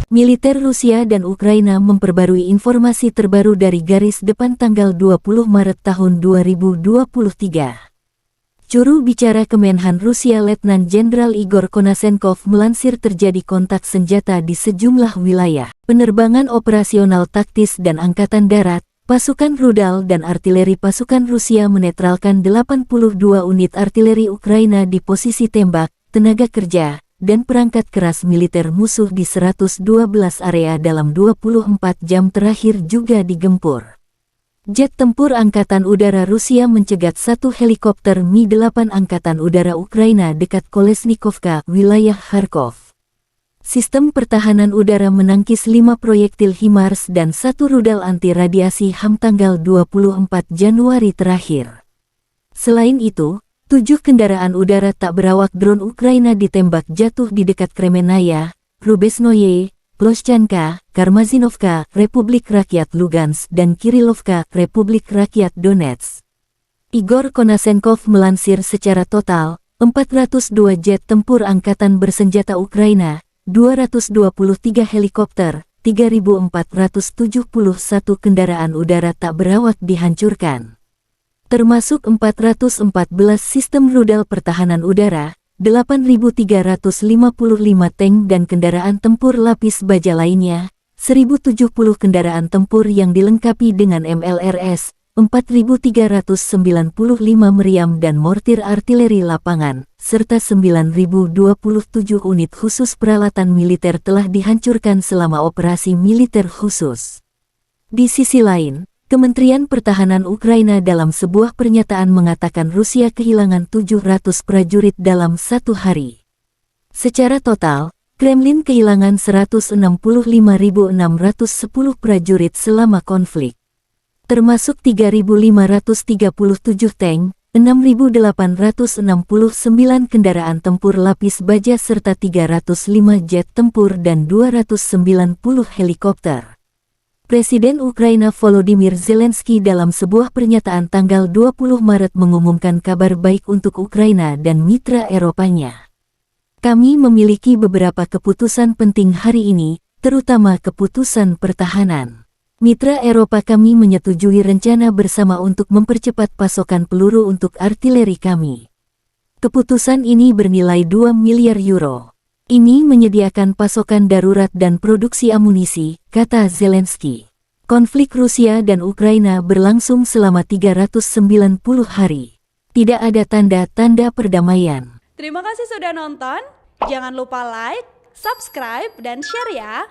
Militer Rusia dan Ukraina memperbarui informasi terbaru dari garis depan tanggal 20 Maret tahun 2023. Juru bicara Kemenhan Rusia Letnan Jenderal Igor Konashenkov melansir terjadi kontak senjata di sejumlah wilayah. Penerbangan operasional taktis dan angkatan darat, pasukan rudal dan artileri pasukan Rusia menetralkan 82 unit artileri Ukraina di posisi tembak, tenaga kerja, dan perangkat keras militer musuh di 112 area dalam 24 jam terakhir juga digempur. Jet tempur Angkatan Udara Rusia mencegat satu helikopter Mi-8 Angkatan Udara Ukraina dekat Kolesnikovka, wilayah Kharkov. Sistem pertahanan udara menangkis 5 proyektil HIMARS dan satu rudal anti-radiasi HAM tanggal 24 Januari terakhir. Selain itu, 7 kendaraan udara tak berawak drone Ukraina ditembak jatuh di dekat Kremenaya, Rubeznoye, Ploshchanka, Karmazinovka, Republik Rakyat Lugansk dan Kirilovka, Republik Rakyat Donetsk. Igor Konashenkov melansir secara total, 402 jet tempur angkatan bersenjata Ukraina, 223 helikopter, 3.471 kendaraan udara tak berawak dihancurkan. Termasuk 414 sistem rudal pertahanan udara, 8.355 tank dan kendaraan tempur lapis baja lainnya, 1.070 kendaraan tempur yang dilengkapi dengan MLRS, 4.395 meriam dan mortir artileri lapangan, serta 9.027 unit khusus peralatan militer telah dihancurkan selama operasi militer khusus. Di sisi lain, Kementerian Pertahanan Ukraina dalam sebuah pernyataan mengatakan Rusia kehilangan 700 prajurit dalam satu hari. Secara total, Kremlin kehilangan 165.610 prajurit selama konflik, termasuk 3.537 tank, 6.869 kendaraan tempur lapis baja serta 305 jet tempur dan 290 helikopter. Presiden Ukraina Volodymyr Zelensky dalam sebuah pernyataan tanggal 20 Maret mengumumkan kabar baik untuk Ukraina dan mitra Eropanya. Kami memiliki beberapa keputusan penting hari ini, terutama keputusan pertahanan. Mitra Eropa kami menyetujui rencana bersama untuk mempercepat pasokan peluru untuk artileri kami. Keputusan ini bernilai 2 miliar euro. Ini menyediakan pasokan darurat dan produksi amunisi, kata Zelensky. Konflik Rusia dan Ukraina berlangsung selama 390 hari. Tidak ada tanda-tanda perdamaian. Terima kasih sudah nonton. Jangan lupa like, subscribe, dan share ya.